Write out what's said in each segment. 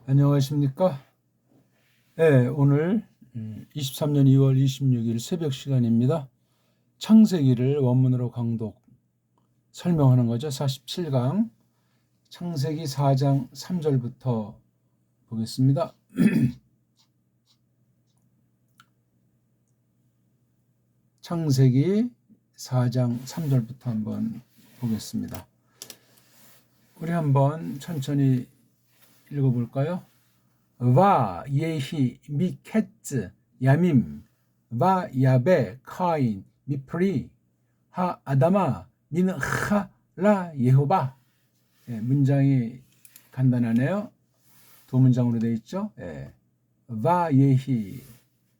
안녕하십니까? 네, 오늘 23년 2월 26일 새벽 시간입니다. 창세기를 원문으로 강독 설명하는 거죠. 47강 창세기 4장 3절부터 보겠습니다. 창세기 4장 3절부터 한번 보겠습니다. 우리 한번 천천히 읽어볼까요? 와 예히 미켓즈 야밈 와 야베 카인 미프리 하 아다마 민하 라 예호바. 문장이 간단하네요. 두 문장으로 되어 있죠. 와 예히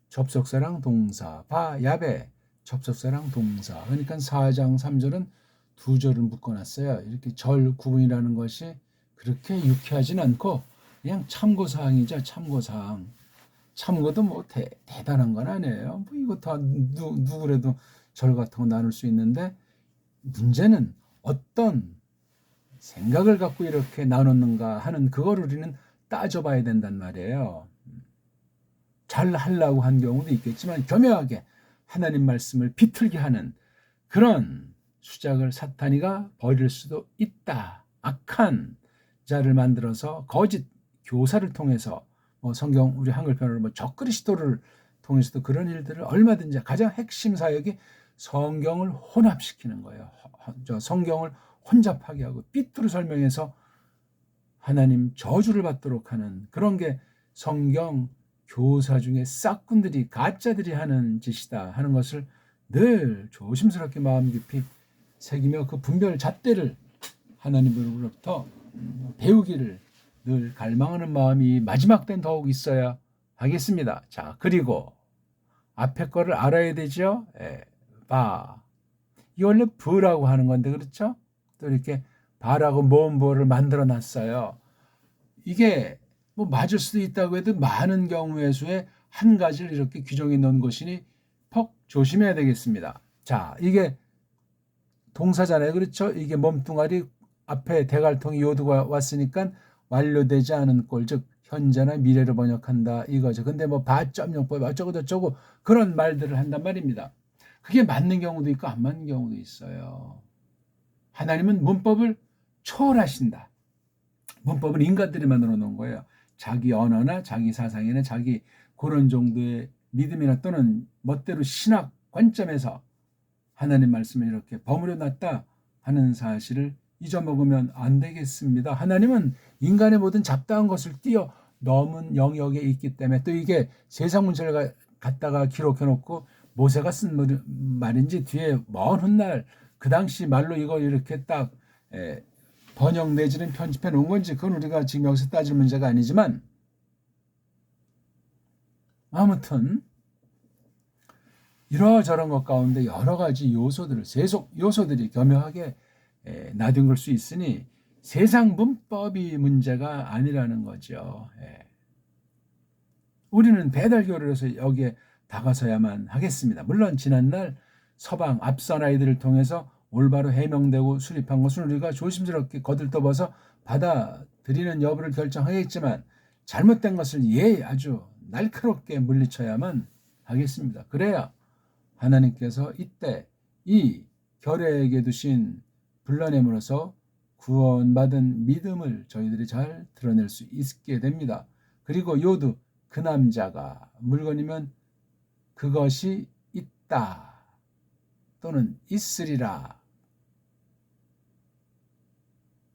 접속사랑 동사, 바 야베 접속사랑 동사. 그러니까 4장 3절은 두 절을 묶어놨어요. 이렇게 절 구분이라는 것이 그렇게 유쾌하진 않고 그냥 참고사항이죠. 참고사항. 참고도 뭐 대단한 건 아니에요. 뭐 이거 다 누구래도 절 같은 거 나눌 수 있는데, 문제는 어떤 생각을 갖고 이렇게 나눴는가 하는 그거를 우리는 따져봐야 된단 말이에요. 잘 하려고 한 경우도 있겠지만 교묘하게 하나님 말씀을 비틀게 하는 그런 수작을 사탄이가 벌일 수도 있다. 악한 자를 만들어서 거짓 교사를 통해서 성경 우리 한글편으로 적그리스도를 통해서도 그런 일들을 얼마든지, 가장 핵심 사역이 성경을 혼합시키는 거예요. 성경을 혼잡하게 하고 삐뚤어 설명해서 하나님 저주를 받도록 하는 그런 게 성경 교사 중에 싹군들이, 가짜들이 하는 짓이다 하는 것을 늘 조심스럽게 마음 깊이 새기며 그 분별 잣대를 하나님으로부터 배우기를 늘 갈망하는 마음이 마지막 때는 더욱 있어야 하겠습니다. 자, 그리고 앞에 거를 알아야 되죠. 바. 이 원래 부라고 하는 건데, 그렇죠? 또 이렇게 바라고 모음 부를 만들어 놨어요. 이게 뭐 맞을 수도 있다고 해도 많은 경우의 수에 한 가지를 이렇게 규정해 놓은 것이니 퍽 조심해야 되겠습니다. 자, 이게 동사잖아요. 그렇죠? 이게 몸뚱아리 앞에 대갈통이 요두가 왔으니까 완료되지 않은 꼴, 즉 현재나 미래로 번역한다 이거죠. 근데 뭐 바점용법 어쩌고 저쩌고 그런 말들을 한단 말입니다. 그게 맞는 경우도 있고 안 맞는 경우도 있어요. 하나님은 문법을 초월하신다. 문법은 인간들이 만들어 놓은 거예요. 자기 언어나 자기 사상이나 자기 그런 정도의 믿음이나 또는 멋대로 신학 관점에서 하나님 말씀을 이렇게 버무려 놨다 하는 사실을 잊어먹으면 안 되겠습니다. 하나님은 인간의 모든 잡다한 것을 뛰어넘은 영역에 있기 때문에, 또 이게 세상 문제를 갖다가 기록해 놓고 모세가 쓴 말인지 뒤에 먼 훗날 그 당시 말로 이거 이렇게 딱 번역 내지는 편집해 놓은 건지, 그건 우리가 지금 여기서 따질 문제가 아니지만, 아무튼 이러저런 것 가운데 여러 가지 요소들을, 세속 요소들이 교묘하게 나뒹굴 수 있으니 세상 문법이 문제가 아니라는 거죠. 우리는 배달교를 해서 여기에 다가서야만 하겠습니다. 물론 지난날 서방 앞선 아이들을 통해서 올바로 해명되고 수립한 것은 우리가 조심스럽게 거들떠봐서 받아들이는 여부를 결정하겠지만, 잘못된 것을 아주 날카롭게 물리쳐야만 하겠습니다. 그래야 하나님께서 이때 이 결례에게 두신 불러냄으로써 구원받은 믿음을 저희들이 잘 드러낼 수 있게 됩니다. 그리고 요두 그 남자가 물건이면 그것이 있다 또는 있으리라,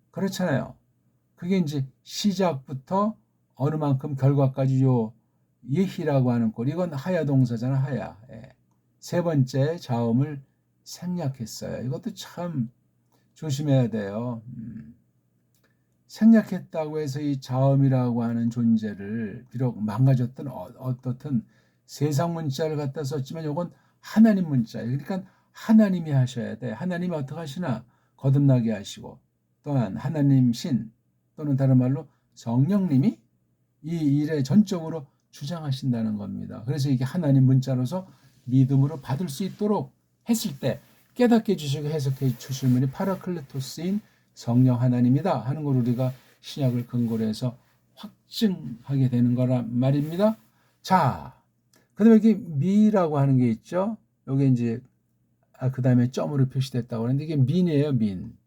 그렇잖아요. 그게 이제 시작부터 어느 만큼 결과까지 요 예희라고 하는 꼴, 이건 하야 동사잖아. 하야. 세 번째 자음을 생략했어요. 이것도 참 조심해야 돼요. 생략했다고 해서 이 자음이라고 하는 존재를 비록 망가졌든 어떻든 세상 문자를 갖다 썼지만 이건 하나님 문자예요. 그러니까 하나님이 하셔야 돼. 하나님이 어떻게 하시나? 거듭나게 하시고, 또한 하나님 신 또는 다른 말로 성령님이 이 일에 전적으로 주장하신다는 겁니다. 그래서 이게 하나님 문자로서 믿음으로 받을 수 있도록 했을 때 깨닫게 해주시고 해석해 주실 분이 파라클레토스인 성령 하나님이다 하는 걸 우리가 신약을 근거로 해서 확증하게 되는 거란 말입니다. 자, 그다음에 여기 미라고 하는 게 있죠. 여기 이제 그 다음에 점으로 표시됐다고 하는데 이게 민이에요, 민.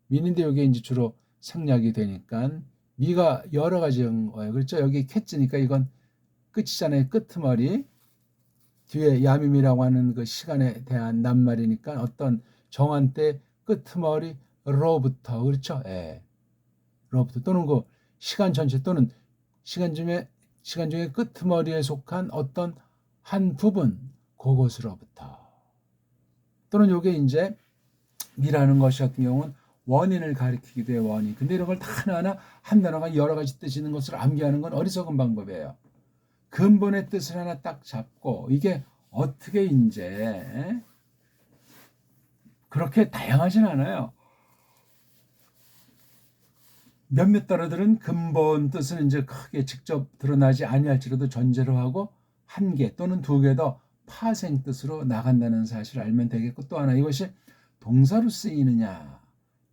민인데 여기 이제 주로 생략이 되니까 미가 여러 가지인 거예요. 그렇죠? 여기 캣즈니까 이건 끝이잖아요. 끄트머리. 뒤에 야밈이라고 하는 그 시간에 대한 낱말이니까 어떤 정한 때 끄트머리로부터 그렇죠? 예. 로부터 또는 그 시간 전체 또는 시간 중에 끄트머리에 속한 어떤 한 부분 그것으로부터 또는 요게 이제 미라는 것이 같은 경우는 원인을 가리키기도 해요. 원인. 근데 이런 걸 다 하나하나 한 단어가 여러 가지 뜻이 있는 것을 암기하는 건 어리석은 방법이에요. 근본의 뜻을 하나 딱 잡고 이게 어떻게 이제 그렇게 다양하진 않아요. 몇몇 단어들은 근본 뜻은 이제 크게 직접 드러나지 아니할지라도 전제로 하고 한 개 또는 두 개 더 파생 뜻으로 나간다는 사실을 알면 되겠고 또 하나 이것이 동사로 쓰이느냐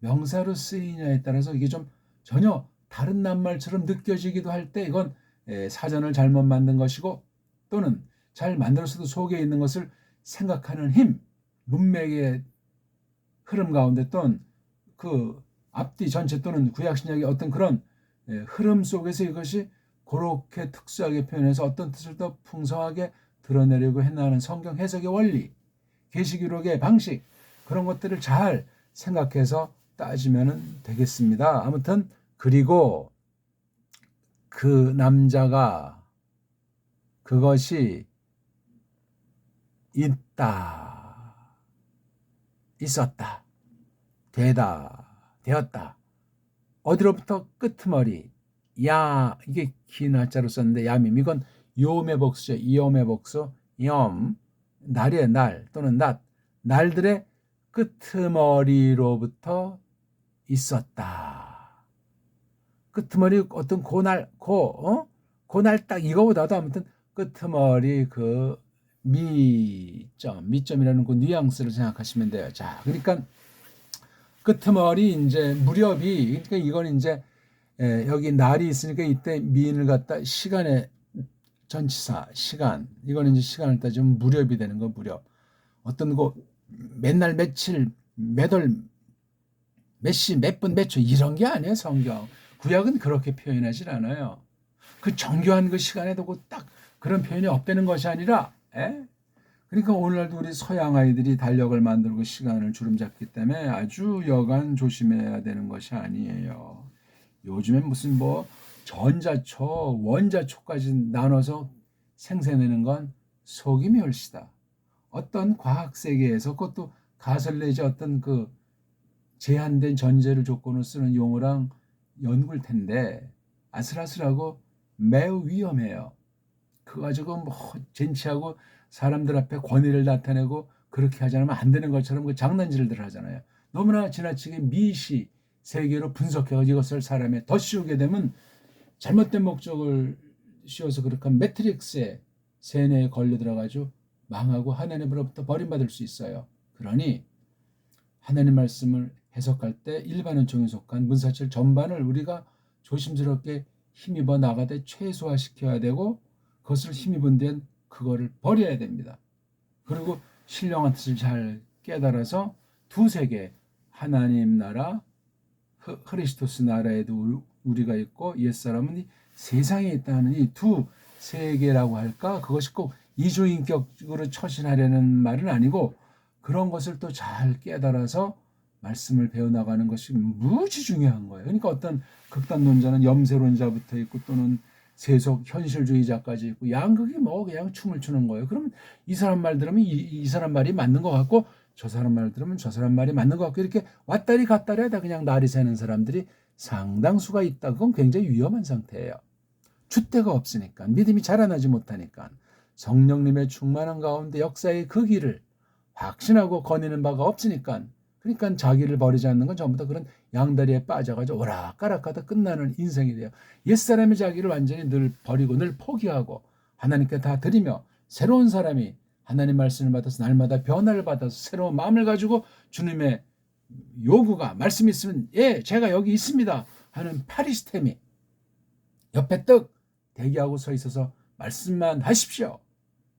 명사로 쓰이냐에 따라서 이게 좀 전혀 다른 낱말처럼 느껴지기도 할 때 이건 사전을 잘못 만든 것이고 또는 잘 만들었어도 속에 있는 것을 생각하는 힘, 문맥의 흐름 가운데 또는 그 앞뒤 전체 또는 구약신약의 어떤 그런 흐름 속에서 이것이 그렇게 특수하게 표현해서 어떤 뜻을 더 풍성하게 드러내려고 했나는 성경 해석의 원리, 계시기록의 방식 그런 것들을 잘 생각해서 따지면 되겠습니다. 아무튼 그리고 그 남자가 그것이 있었다, 되었다. 어디로부터 끄트머리, 이게 긴 한자로 썼는데 야밈 이건 요음의 복수죠. 이음의 복수, 날의 날 또는 날들의 끄트머리로부터 있었다. 끄트머리 어떤 고날 딱 이거보다도 아무튼 끄트머리 그 미점이라는 그 뉘앙스를 생각하시면 돼요. 자, 그러니까 끄트머리 이제 무렵이 그러니까 이건 이제 여기 날이 있으니까 이때 미인을 갖다 시간의 전치사 시간 이거는 이제 시간을 따지면 무렵이 되는 거 무렵 어떤 거 맨날 며칠 몇월 몇 시 몇 분 몇 초 이런 게 아니에요. 성경 구약은 그렇게 표현하지 않아요. 그 정교한 그 시간에도 딱 그런 표현이 없다는 것이 아니라 그러니까 오늘날도 우리 서양 아이들이 달력을 만들고 시간을 주름잡기 때문에 아주 여간 조심해야 되는 것이 아니에요. 요즘엔 무슨 뭐 전자초, 원자초까지 나눠서 생산하는 건 속임이 얼씨다. 어떤 과학 세계에서 그것도 가설 내지 어떤 그 제한된 전제를 조건으로 쓰는 용어랑 연구일 텐데 아슬아슬하고 매우 위험해요. 그거 가지고 뭐 젠치하고 사람들 앞에 권위를 나타내고 그렇게 하지 않으면 안 되는 것처럼 그 장난질들 하잖아요. 너무나 지나치게 미시 세계로 분석해서 이것을 사람에 더 씌우게 되면 잘못된 목적을 씌워서 그렇게 매트릭스의 세뇌에 걸려 들어가지고 망하고 하나님으로부터 버림받을 수 있어요. 그러니 하나님 말씀을 해석할 때 일반 은총에 속한 문사칠 전반을 우리가 조심스럽게 힘입어 나가되 최소화시켜야 되고 그것을 힘입은 데는 그거를 버려야 됩니다. 그리고 신령한 뜻을 잘 깨달아서 두세 개 하나님 나라 크리스토스 나라에도 우리가 있고 옛사람은 이 세상에 있다는 이 두 세계라고 할까 그것이 꼭 이주인격으로 처신하려는 말은 아니고 그런 것을 또 잘 깨달아서 말씀을 배워나가는 것이 무지 중요한 거예요. 그러니까 어떤 극단론자는 염세론자부터 있고 또는 세속 현실주의자까지 있고 양극이 뭐 그냥 춤을 추는 거예요. 그러면 이 사람 말 들으면 이 사람 말이 맞는 것 같고 저 사람 말 들으면 저 사람 말이 맞는 것 같고 이렇게 왔다리 갔다리 하다 그냥 날이 새는 사람들이 상당수가 있다. 그건 굉장히 위험한 상태예요. 줏대가 없으니까 믿음이 자라나지 못하니까 성령님의 충만한 가운데 역사의 그 길을 확신하고 거니는 바가 없으니까 그러니까 자기를 버리지 않는 건 전부 다 그런 양다리에 빠져가지고 오락가락하다 끝나는 인생이 돼요. 옛사람의 자기를 완전히 늘 버리고 늘 포기하고 하나님께 다 드리며 새로운 사람이 하나님 말씀을 받아서 날마다 변화를 받아서 새로운 마음을 가지고 주님의 요구가 말씀이 있으면 제가 여기 있습니다 하는 파리스템이 옆에 떡 대기하고 서 있어서 말씀만 하십시오.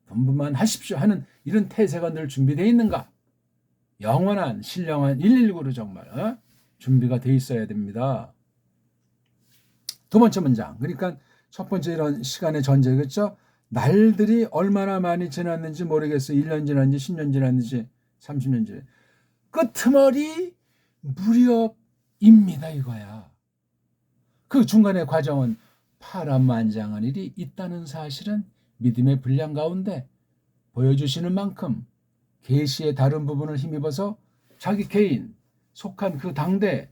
본분만 하십시오 하는 이런 태세가 늘 준비되어 있는가? 영원한 신령한 119로 정말 준비가 돼 있어야 됩니다. 두 번째 문장. 그러니까 첫 번째 이런 시간의 전제겠죠. 날들이 얼마나 많이 지났는지 모르겠어. 1년 지났는지 10년 지났는지 30년 지났는지. 끄트머리 무렵입니다 이거야. 그 중간의 과정은 파란만장한 일이 있다는 사실은 믿음의 분량 가운데 보여주시는 만큼 계시의 다른 부분을 힘입어서 자기 개인 속한 그 당대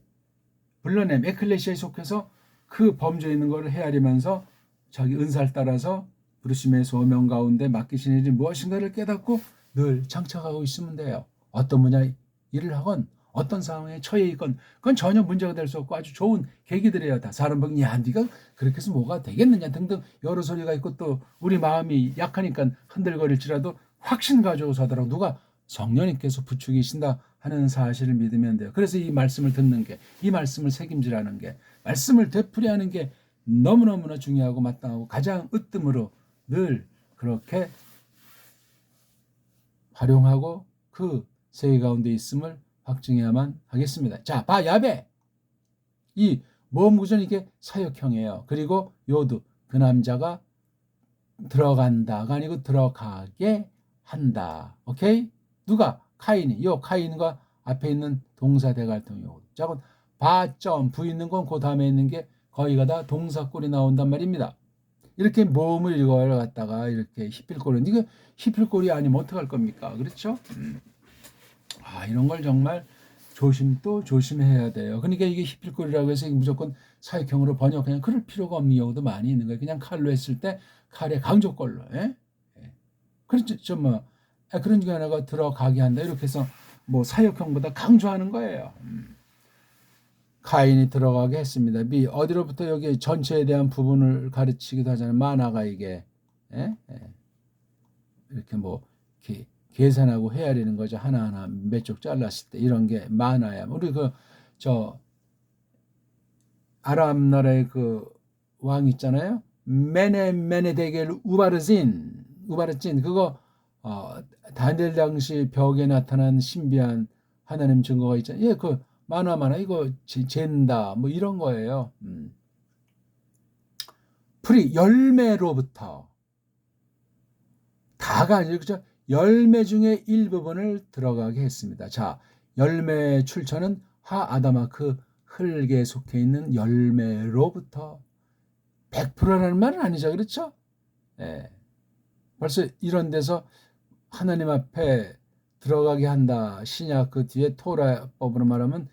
불러냄 에클레시아에 속해서 그 범죄에 있는 것을 헤아리면서 자기 은사를 따라서 부르심의 소명 가운데 맡기신 일이 무엇인가를 깨닫고 늘 장착하고 있으면 돼요. 어떤 분야 일을 하건 어떤 상황에 처해 있건 그건 전혀 문제가 될 수 없고 아주 좋은 계기들이에요. 다 사람 보기 야 네가 그렇게 해서 뭐가 되겠느냐 등등 여러 소리가 있고 또 우리 마음이 약하니까 흔들거릴지라도 확신 가지고서 하더라도 누가 성령님께서 부추기신다 하는 사실을 믿으면 돼요. 그래서 이 말씀을 듣는 게, 이 말씀을 책임지라는 게, 말씀을 되풀이하는 게 너무너무나 중요하고 마땅하고 가장 으뜸으로 늘 그렇게 활용하고 그 세계 가운데 있음을 확증해야만 하겠습니다. 자, 야베. 이 모험구조는 이게 사역형이에요. 그리고 요드, 그 남자가 들어간다가 아니고 들어가게 한다. 오케이? 누가? 카인이. 요 카인과 앞에 있는 동사 대갈통이요. 자, 부 있는 건 그 다음에 있는 게 거의가 다 동사꼴이 나온단 말입니다. 이렇게 모음을 이걸 갖다가 이렇게 히필꼴은 이거 히필꼴이 아니면 어떡할 겁니까? 그렇죠? 이런 걸 정말 조심해야 돼요. 그러니까 이게 히필꼴이라고 해서 무조건 사역형으로 번역하면 그럴 필요가 없는 경우도 많이 있는 거예요. 그냥 칼로 했을 때 칼의 강조꼴로. 그렇죠. 뭐 그런 게 하나가 들어가게 한다. 이렇게 해서 뭐 사역형보다 강조하는 거예요. 카인이 들어가게 했습니다. B 어디로부터 여기 전체에 대한 부분을 가르치기도 하잖아요. 만화가 이게 이렇게 뭐 계산하고 헤아리는 거죠. 하나하나 몇 쪽 잘랐을 때 이런 게 만화야. 우리 저 아람 나라의 그 왕 있잖아요. 메네데겔 우바르진 그거 다니엘 당시 벽에 나타난 신비한 하나님 증거가 있잖아요. 그 만화 이거 잰다 뭐 이런 거예요. 풀이 열매로부터 다가 아니죠. 그렇죠? 열매 중에 일부분을 들어가게 했습니다. 자, 열매 출처는 아다마크 흙에 속해 있는 열매로부터 100%라는 말은 아니죠. 그렇죠? 벌써 이런 데서 하나님 앞에 들어가게 한다. 신약 그 뒤에 토라법으로 말하면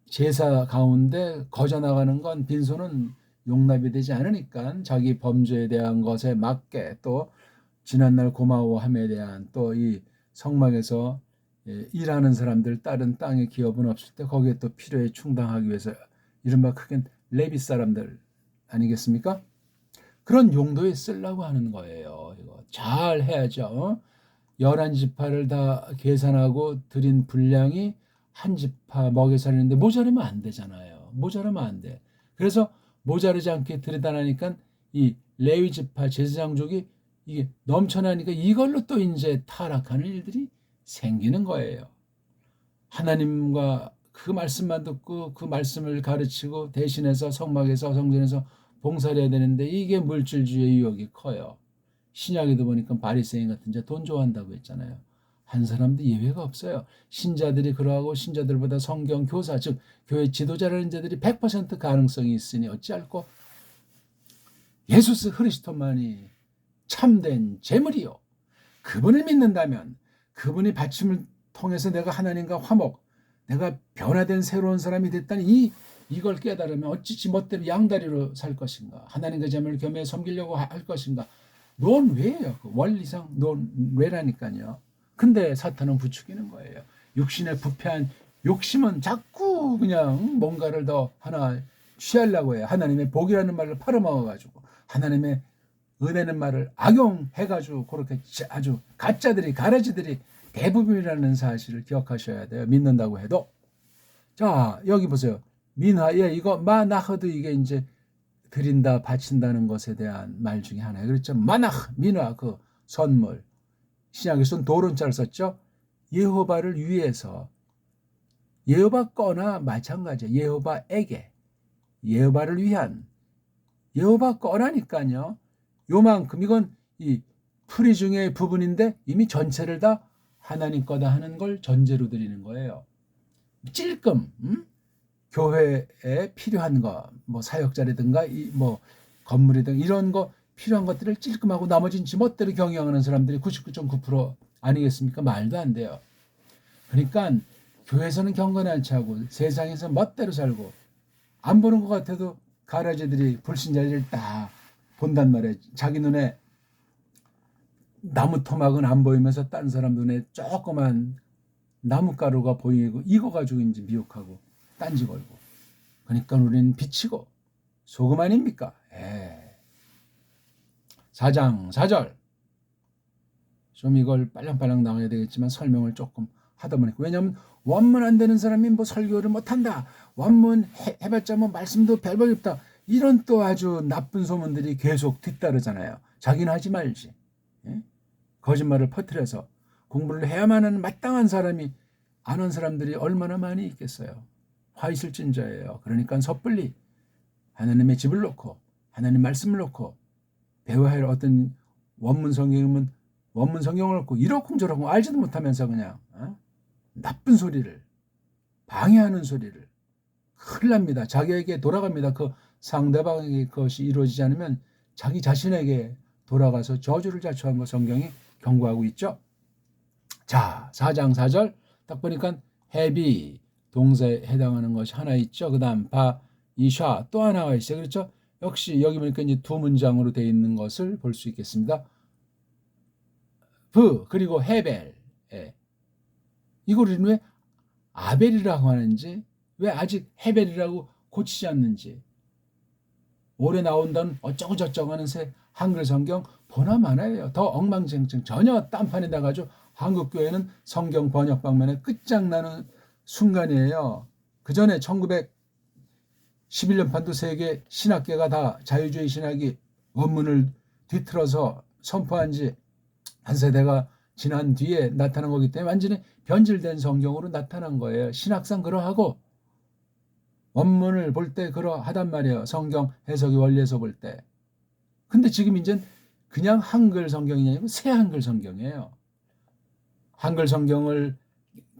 제사 가운데 거저나가는 건 빈손은 용납이 되지 않으니까 자기 범죄에 대한 것에 맞게 또 지난날 고마워함에 대한 또 이 성막에서 일하는 사람들 다른 땅의 기업은 없을 때 거기에 또 필요에 충당하기 위해서 이른바 크게 레비 사람들 아니겠습니까? 그런 용도에 쓰려고 하는 거예요. 이거 잘 해야죠. 11지파를 다 계산하고 드린 분량이 한 지파 먹여 살리는데 모자르면 안 되잖아요. 모자르면 안 돼. 그래서 모자르지 않게 드리다 나니까 이 레위 지파 제사장족이 이게 넘쳐나니까 이걸로 또 이제 타락하는 일들이 생기는 거예요. 하나님과 그 말씀만 듣고 그 말씀을 가르치고 대신해서 성막에서 성전에서 봉사를 해야 되는데 이게 물질주의의 유혹이 커요. 신약에도 보니까 바리새인 같은 자 돈 좋아한다고 했잖아요. 한 사람도 예외가 없어요. 신자들이 그러하고 신자들보다 성경 교사 즉 교회 지도자라는 자들이 100% 가능성이 있으니 어찌할꼬 예수 그리스도만이 참된 재물이요. 그분을 믿는다면 그분의 받침을 통해서 내가 하나님과 화목, 내가 변화된 새로운 사람이 됐다니 이걸 깨달으면 어찌지 멋대로 양다리로 살 것인가. 하나님과 재물을 겸해 섬기려고 할 것인가. 논외예요. 그 원리상 논외라니까요. 근데 사탄은 부추기는 거예요. 육신의 부패한 욕심은 자꾸 그냥 뭔가를 더 하나 취하려고 해요. 하나님의 복이라는 말을 팔아먹어가지고 하나님의 은혜는 말을 악용해가지고 그렇게 아주 가짜들이 가라지들이 대부분이라는 사실을 기억하셔야 돼요. 믿는다고 해도. 자 여기 보세요. 민화 이거 마나흐드 이게 이제 드린다, 바친다는 것에 대한 말 중에 하나예요. 그렇죠? 마나흐, 미나, 그 선물. 신약에서는 도론자를 썼죠. 예호바를 위해서, 예호바 거나 마찬가지예요. 예호바에게, 예호바를 위한, 예호바 거라니까요. 요만큼, 이건 이 풀이 중에 부분인데 이미 전체를 다 하나님 거다 하는 걸 전제로 드리는 거예요. 찔끔, 교회에 필요한 거, 뭐 사역자라든가 뭐 건물이든 이런 거 필요한 것들을 찔끔하고 나머지는 지멋대로 경영하는 사람들이 99.9% 아니겠습니까? 말도 안 돼요. 그러니까 교회에서는 경건하지 하고 세상에서 멋대로 살고 안 보는 것 같아도 가라지들이 불신자들을 다 본단 말이에요. 자기 눈에 나무 토막은 안 보이면서 딴 사람 눈에 조그만 나뭇가루가 보이고 이거 가지고 이제 미혹하고 딴지 걸고. 그러니까 우리는 비치고 소금 아닙니까? 4장 4절. 좀 이걸 빨랑빨랑 나와야 되겠지만 설명을 조금 하다 보니까, 왜냐하면 원문 안 되는 사람이 뭐 설교를 못한다, 원문 해봤자 뭐 말씀도 별볼이 없다, 이런 또 아주 나쁜 소문들이 계속 뒤따르잖아요. 자기는 하지 말지. 거짓말을 퍼뜨려서 공부를 해야만 하는 마땅한 사람이 안 한 사람들이 얼마나 많이 있겠어요. 화 있을진저예요. 그러니까 섣불리 하나님의 집을 놓고 하나님 말씀을 놓고 배워야 할 어떤 원문 성경이면 원문 성경을 놓고 이러쿵저러쿵 알지도 못하면서 그냥 나쁜 소리를, 방해하는 소리를, 큰일 납니다. 자기에게 돌아갑니다. 그 상대방에게 그것이 이루어지지 않으면 자기 자신에게 돌아가서 저주를 자초한 거 성경이 경고하고 있죠. 자, 4장 4절 딱 보니까 헤비 동사에 해당하는 것이 하나 있죠. 그 다음 바, 이샤 또 하나가 있어요. 그렇죠? 역시 여기 보니까 이제 두 문장으로 되어 있는 것을 볼 수 있겠습니다. 브 그리고 헤벨. 이걸 왜 아벨이라고 하는지, 왜 아직 헤벨이라고 고치지 않는지, 올해 나온다는 어쩌고 저쩌고 하는 새 한글 성경 보나 마나예요. 더 엉망진창, 전혀 딴판에 나가지고 한국 교회는 성경 번역 방면에 끝장나는 순간이에요. 그 전에 1911년판도 세계 신학계가 다 자유주의 신학이 원문을 뒤틀어서 선포한 지 한 세대가 지난 뒤에 나타난 거기 때문에 완전히 변질된 성경으로 나타난 거예요. 신학상 그러하고 원문을 볼 때 그러하단 말이에요. 성경 해석이 원리에서 볼 때. 근데 지금 이제 그냥 한글 성경이 아니고 새 한글 성경이에요. 한글 성경을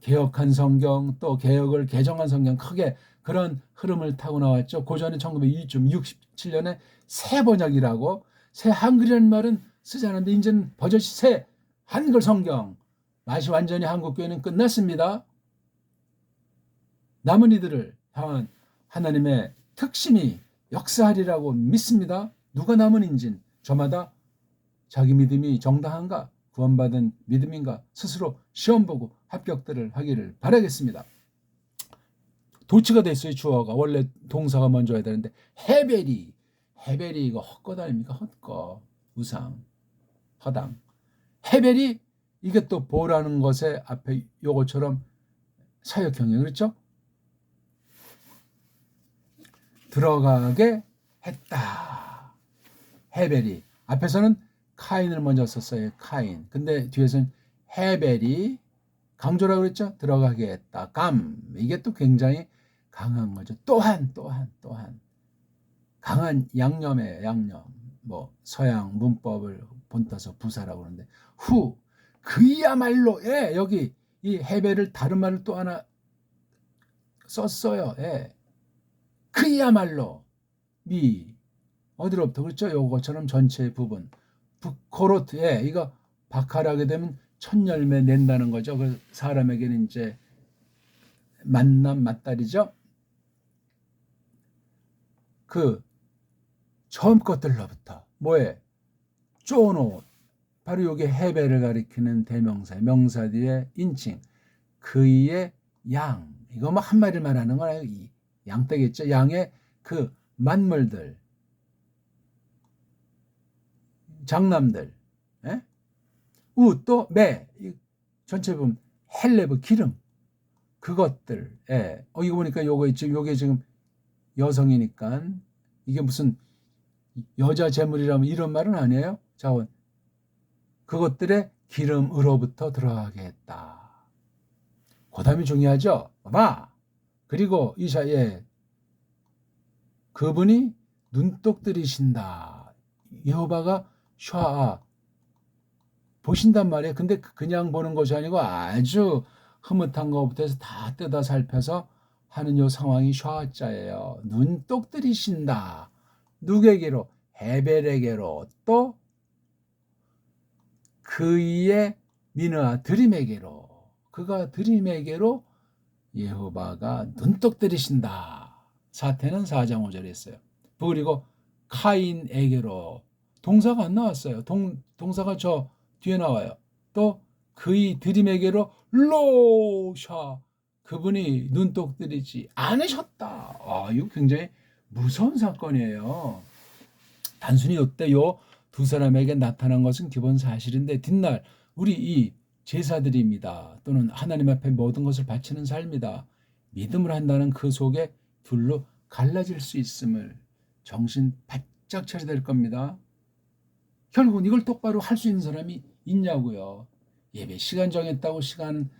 개혁한 성경, 또 개혁을 개정한 성경, 크게 그런 흐름을 타고 나왔죠. 고전에 1967년에 새 번역이라고, 새 한글이라는 말은 쓰지 않았는데 이제는 버젓이 새 한글 성경. 맛이 완전히 한국교회는 끝났습니다. 남은 이들을 향한 하나님의 특심이 역사하리라고 믿습니다. 누가 남은인진 저마다 자기 믿음이 정당한가, 구원받은 믿음인가 스스로 시험보고 합격들을 하기를 바라겠습니다. 도치가 됐어요. 주어가 원래 동사가 먼저 해야 되는데 헤벨이 이거 헛것 아닙니까? 헛것, 우상, 허당. 헤벨이 이게 또 보라는 것에 앞에 요것처럼 사역형이에요. 그렇죠? 들어가게 했다. 헤벨이 앞에서는 카인을 먼저 썼어요. 카인. 근데 뒤에서는 헤벨이 강조라고 그랬죠? 들어가게 했다. 감. 이게 또 굉장히 강한 거죠. 또한 강한 양념이에요. 양념. 뭐 서양 문법을 본따서 부사라고 그러는데 후 그야말로 여기 이 헤벨을 다른 말을 또 하나 썼어요. 그야말로 미 어디로부터 그렇죠? 요거처럼 전체 부분 부코로트 이거 박하라게 되면 첫 열매 낸다는 거죠. 그 사람에게는 이제 만남 맞다리죠. 그 처음 것들로부터 뭐에 쪼노 바로 요게 헤벨을 가리키는 대명사, 명사 뒤에 인칭 그의 양, 이거 뭐 한 마리를 말하는 건 아니고 양떼겠죠. 양의 그 만물들, 장남들, 우 또 매, 전체 보면 헬레브 기름, 그것들. 이거 보니까 요게 지금 여성이니까 이게 무슨 여자 재물이라면 이런 말은 아니에요. 자원. 그것들의 기름으로부터 들어가게 했다. 그 다음이 중요하죠. 봐. 그리고 이사야 그분이 눈독 들이신다. 여호와가 샤 보신단 말이에요. 근데 그냥 보는 것이 아니고 아주 흐뭇한 것부터 해서 다 뜯어 살펴서 하는 요 상황이 샤자예요. 눈독 들이신다. 누구에게로? 헤벨에게로, 또 그의 미느아 드림에게로. 그가 드림에게로 여호와가 눈독 들이신다. 사태는 4장 5절에 있어요. 그리고 카인에게로. 동사가 안 나왔어요. 동사가 저 뒤에 나와요. 또 그의 드림에게로 로샤. 그분이 눈독 들이지 않으셨다. 이거 굉장히 무서운 사건이에요. 단순히 이때 요 두 사람에게 나타난 것은 기본 사실인데 뒷날 우리 이 제사들입니다. 또는 하나님 앞에 모든 것을 바치는 삶이다. 믿음을 한다는 그 속에 둘로 갈라질 수 있음을 정신 바짝 차려야 될 겁니다. 결국은 이걸 똑바로 할 수 있는 사람이 있냐고요. 예배 시간 정했다고 시간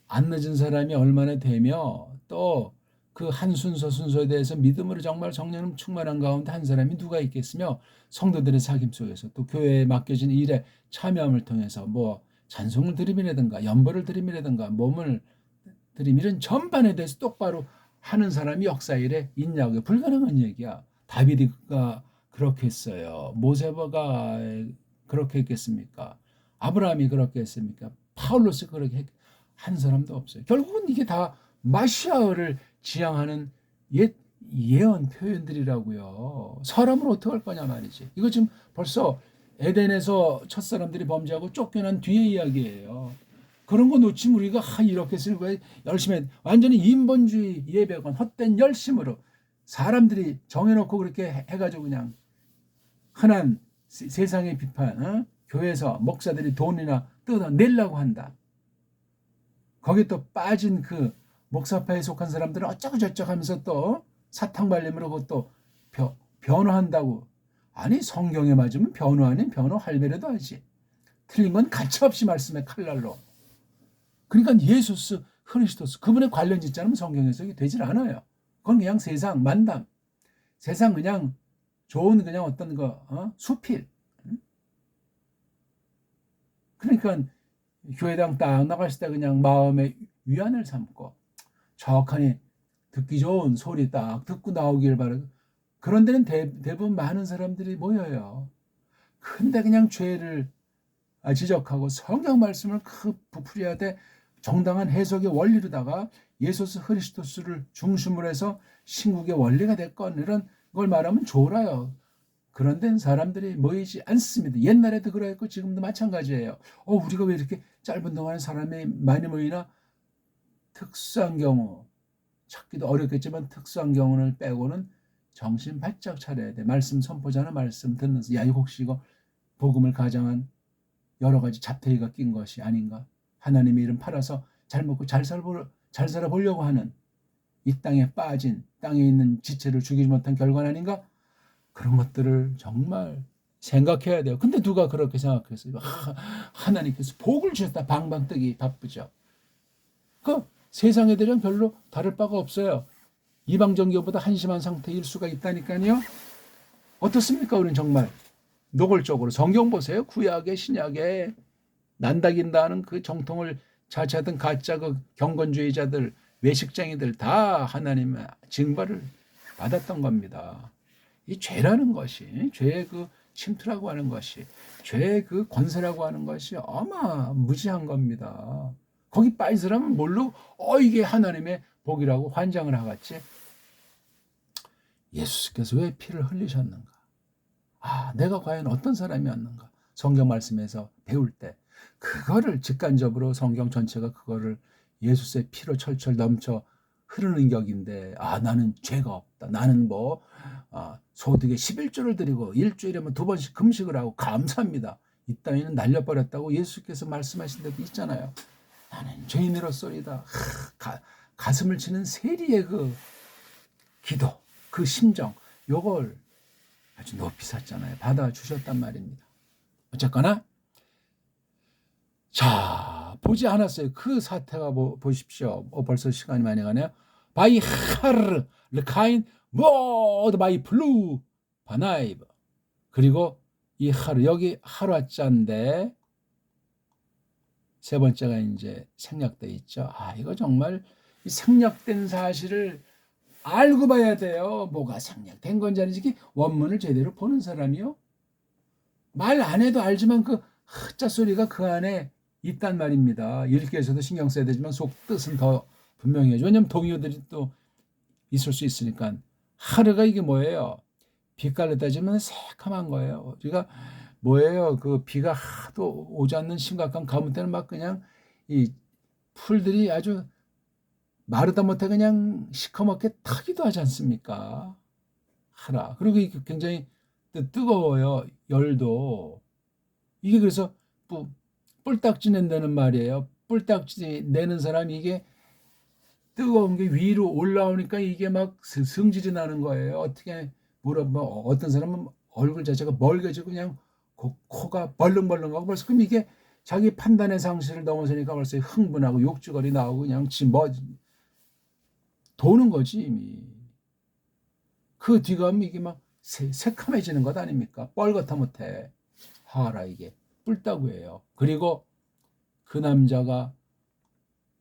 안 늦은 사람이 얼마나 되며 또 그 한 순서에 대해서 믿음으로 정말 정령 충만한 가운데 한 사람이 누가 있겠으며 성도들의 사귐 속에서 또 교회에 맡겨진 일에 참여함을 통해서 뭐 찬송을 드림이라든가 연보를 드림이라든가 몸을 드림 이런 전반에 대해서 똑바로 하는 사람이 역사 일에 있냐고요. 불가능한 얘기야. 다비드가 그렇게 했어요. 모세가 그렇게 했겠습니까? 아브라함이 그렇게 했습니까? 파울로스 그렇게 한 사람도 없어요. 결국은 이게 다 마시아를 지향하는 예언 표현들이라고요. 사람을 어떻게 할 거냐 말이지. 이거 지금 벌써 에덴에서 첫사람들이 범죄하고 쫓겨난 뒤의 이야기예요. 그런 거 놓치면 우리가 이렇게 쓰고 열심히 완전히 인본주의 예배관 헛된 열심으로 사람들이 정해놓고 그렇게 해가지고 그냥 흔한 세상의 비판, 교회에서 목사들이 돈이나 뜯어내려고 한다. 거기 또 빠진 그 목사파에 속한 사람들은 어쩌고저쩌고 하면서 또 사탕발림으로 그것도 변호한다고. 아니 성경에 맞으면 변호 아닌 변호 할배라도 하지. 틀린 건 가차없이 말씀의 칼날로. 그러니까 예수스 그리스도스 그분의 관련 짓지 않으면 성경 해석이 되질 않아요. 그건 그냥 세상 만담. 세상 그냥 좋은 그냥 어떤 거 수필. 그러니까 교회당 딱 나갔을 때 그냥 마음의 위안을 삼고 정확하니 듣기 좋은 소리 딱 듣고 나오길 바라고. 그런 데는 대부분 많은 사람들이 모여요. 근데 그냥 죄를 지적하고 성경 말씀을 부풀려야 돼 정당한 해석의 원리로다가 예수스 그리스도스를 중심으로 해서 신국의 원리가 됐건 이런 걸 말하면 좋아요. 그런 데는 사람들이 모이지 않습니다. 옛날에도 그랬고 지금도 마찬가지예요. 우리가 왜 이렇게 짧은 동안에 사람이 많이 모이나? 특수한 경우, 찾기도 어렵겠지만 특수한 경우를 빼고는 정신 바짝 차려야 돼. 말씀 선포자나 말씀 듣는 야 이거 혹시 이거 복음을 가장한 여러 가지 잡태기가 낀 것이 아닌가? 하나님의 이름 팔아서 잘 먹고 잘 살아보려고 하는 이 땅에 빠진 땅에 있는 지체를 죽이지 못한 결과는 아닌가? 그런 것들을 정말 생각해야 돼요. 근데 누가 그렇게 생각했어요? 하나님께서 복을 주셨다. 방방 뜨기 바쁘죠. 그 세상에 대한 별로 다를 바가 없어요. 이방정교보다 한심한 상태일 수가 있다니까요. 어떻습니까? 우리는 정말 노골적으로 성경 보세요. 구약에 신약에 난다긴다 하는 그 정통을 자처하던 가짜 그 경건주의자들 외식쟁이들 다 하나님의 징벌을 받았던 겁니다. 이 죄라는 것이 죄의 그 침투라고 하는 것이 죄의 그 권세라고 하는 것이 어마무지한 겁니다. 거기 빠진 사람은 뭘로 이게 하나님의 복이라고 환장을 하겠지. 예수께서 왜 피를 흘리셨는가? 내가 과연 어떤 사람이었는가? 성경 말씀에서 배울 때 그거를 직관적으로 성경 전체가 그거를 예수의 피로 철철 넘쳐 흐르는 격인데 나는 죄가 없다. 나는 소득의 11조를 드리고 일주일에 2번씩 금식을 하고 감사합니다. 이 따위는 날려버렸다고 예수께서 말씀하신 데도 있잖아요. 나는 죄인으로서이다. 가슴을 치는 세리의 그 기도, 그 심정, 요걸 아주 높이 샀잖아요. 받아주셨단 말입니다. 어쨌거나 자, 보지 않았어요. 그 사태가 보십시오. 벌써 시간이 많이 가네요. 바이 하르 르카인 모두 바이 플루 바나이브. 그리고 이 하루, 여기 하루자인데 세 번째가 이제 생략돼 있죠. 이거 정말 생략된 사실을 알고 봐야 돼요. 뭐가 생략된 건지 아닌지 원문을 제대로 보는 사람이요. 말 안 해도 알지만 그 하자 소리가 그 안에 있단 말입니다. 읽기에서도 신경 써야 되지만 속 뜻은 더 분명해요. 왜냐하면 동요들이 또 있을 수 있으니까. 하루가 이게 뭐예요? 빛깔로 따지면 새카만 거예요. 우리가 뭐예요? 그 비가 하도 오지 않는 심각한 가뭄 때는 막 그냥 이 풀들이 아주 마르다 못해 그냥 시커멓게 타기도 하지 않습니까? 하라. 그리고 이게 굉장히 뜨거워요. 열도. 이게 그래서 뿔딱지 낸다는 말이에요. 뿔딱지 내는 사람이 이게 뜨거운 게 위로 올라오니까 이게 막 승질이 나는 거예요. 어떻게 어떤 사람은 얼굴 자체가 멀개지고 그냥 코가 벌렁벌렁하고 벌써 그럼 이게 자기 판단의 상실을 넘어서니까 벌써 흥분하고 욕주거리 나오고 그냥 도는 거지 이미. 그 뒤가 하면 이게 막 새카매지는 것 아닙니까? 뻘겋다 못해. 하라 이게 뿔따구예요. 그리고 그 남자가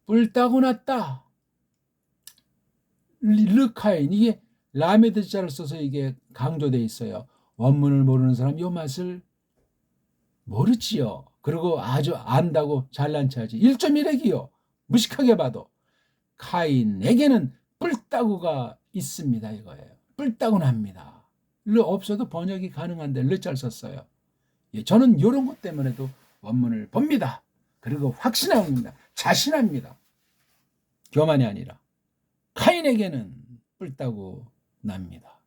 뿔따구 났다. 르카인 이게 라메드 자를 써서 이게 강조돼 있어요. 원문을 모르는 사람 이 맛을 모르지요. 그리고 아주 안다고 잘난 체하지. 1.1핵이요. 무식하게 봐도 카인에게는 뿔따구가 있습니다 이거예요. 뿔따구 납니다. 르 없어도 번역이 가능한데 르자를 썼어요. 저는 이런 것 때문에도 원문을 봅니다. 그리고 확신합니다. 자신합니다. 교만이 아니라. 카인에게는 뿔따구 납니다.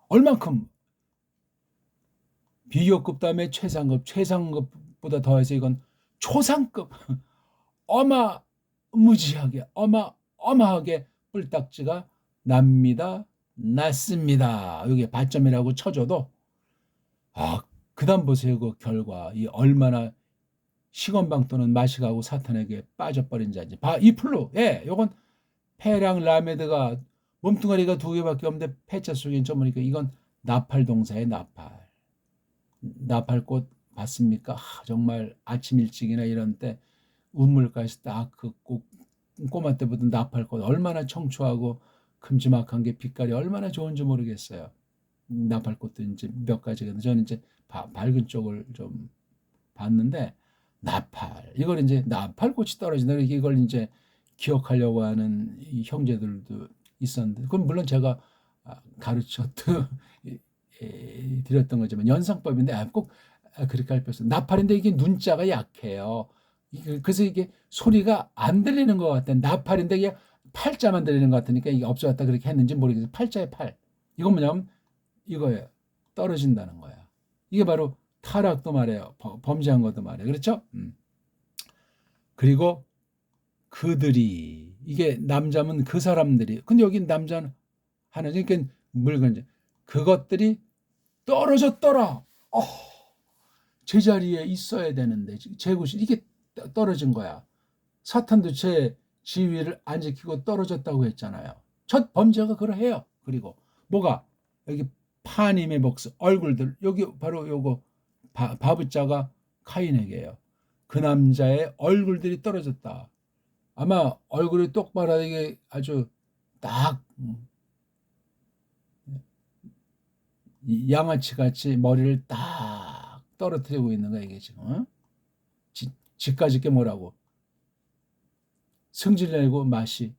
얼만큼 비교급 다음에 최상급보다 더해서 이건 초상급 어마무지하게 어마어마하게 뿔딱지가 납니다. 났습니다. 이게 받점이라고 쳐줘도 그 다음 보세요. 그 결과 이 얼마나 시건방 또는 마시가고 사탄에게 빠져버린 자인지. 이 플루 요건 폐랑 라메드가 몸뚱아리가 두 개밖에 없는데 폐자 속에 저으니까 이건 나팔 동사의 나팔. 나팔꽃 봤습니까? 정말 아침 일찍이나 이런 때 운물가에서 딱 그 꼬마 때 보던 나팔꽃 얼마나 청초하고 큼지막한 게 빛깔이 얼마나 좋은지 모르겠어요. 나팔꽃도 이제 몇 가지가 저는 이제 밝은 쪽을 좀 봤는데 나팔 이걸 이제 나팔꽃이 떨어진다 이걸 이제 기억하려고 하는 이 형제들도 있었는데 그건 물론 제가 가르쳐 드렸던 거지만 연상법인데 꼭 그렇게 할 필요 없어요. 나팔인데 이게 눈자가 약해요. 그래서 이게 소리가 안 들리는 것 같아. 나팔인데 이게 팔자만 들리는 것 같으니까 이게 없어졌다 그렇게 했는지 모르겠어요. 팔자의 팔. 이건 뭐냐면 이거예요. 떨어진다는 거야. 이게 바로 타락도 말해요. 범죄한 것도 말해요. 그렇죠? 그리고 그들이 이게 남자면 그 사람들이 근데 여기 남자는 하나 그러니까 물건 그것들이 떨어졌더라. 제자리에 있어야 되는데 제곳이 이게 떨어진 거야. 사탄도 제 지위를 안 지키고 떨어졌다고 했잖아요. 첫 범죄가 그러해요. 그리고 뭐가 여기 파님의 목스 얼굴들 여기 바로 요거 바브자가 카인에게요. 그 남자의 얼굴들이 떨어졌다. 아마 얼굴이 똑바르게 아주 딱 양아치 같이 머리를 딱 떨어뜨리고 있는 거야 이게 지금. 지까짓 게 뭐라고 승질내고 맛이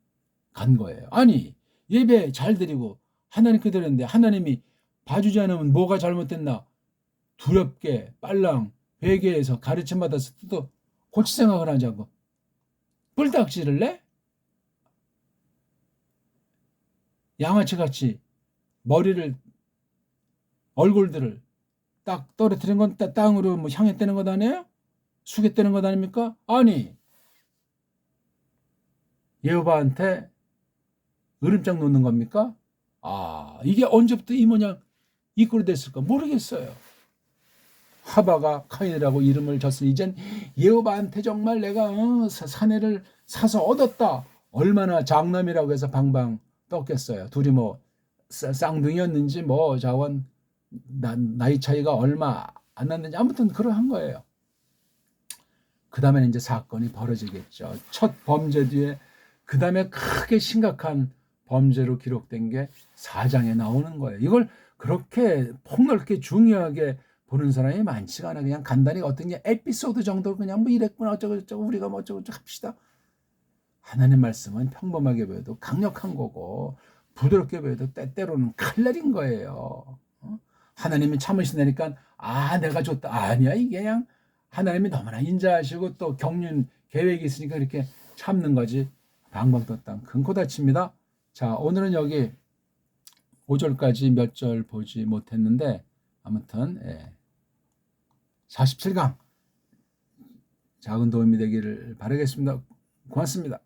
간 거예요. 아니 예배 잘 드리고 하나님 그대로인데 하나님이 봐주지 않으면 뭐가 잘못됐나 두렵게 빨랑 회개해서 가르침 받아서 또 고치 생각을 하지 않고 뿔딱지를 내? 양아치같이 머리를 얼굴들을 딱 떨어뜨린 건 땅으로 뭐 향했다는 것 아니에요? 숙였다는 것 아닙니까? 아니 여호와한테 으름장 놓는 겁니까? 이게 언제부터 이 모양 이꼴이 됐을까 모르겠어요. 하바가 카인이라고 이름을 졌으니 이젠 여호와한테 정말 내가 사내를 사서 얻었다. 얼마나 장남이라고 해서 방방 떴겠어요. 둘이 뭐 쌍둥이였는지 뭐 자원 나이 차이가 얼마 안 났는지 아무튼 그러한 거예요. 그 다음에는 이제 사건이 벌어지겠죠. 첫 범죄 뒤에 그 다음에 크게 심각한 범죄로 기록된 게 4장에 나오는 거예요. 이걸 그렇게 폭넓게 중요하게 보는 사람이 많지가 않아. 그냥 간단히 어떤 게 에피소드 정도 그냥 뭐 이랬구나 어쩌고저쩌고 우리가 뭐 어쩌고저쩌고 합시다. 하나님 말씀은 평범하게 보여도 강력한 거고 부드럽게 보여도 때때로는 칼날인 거예요. 하나님이 참으시다니까 내가 줬다. 아니야. 이게 그냥 하나님이 너무나 인자하시고 또 경륜 계획이 있으니까 이렇게 참는 거지. 방방 떴다. 큰 코 다칩니다. 자, 오늘은 여기 5절까지 몇 절 보지 못했는데 아무튼 47강 작은 도움이 되기를 바라겠습니다. 고맙습니다.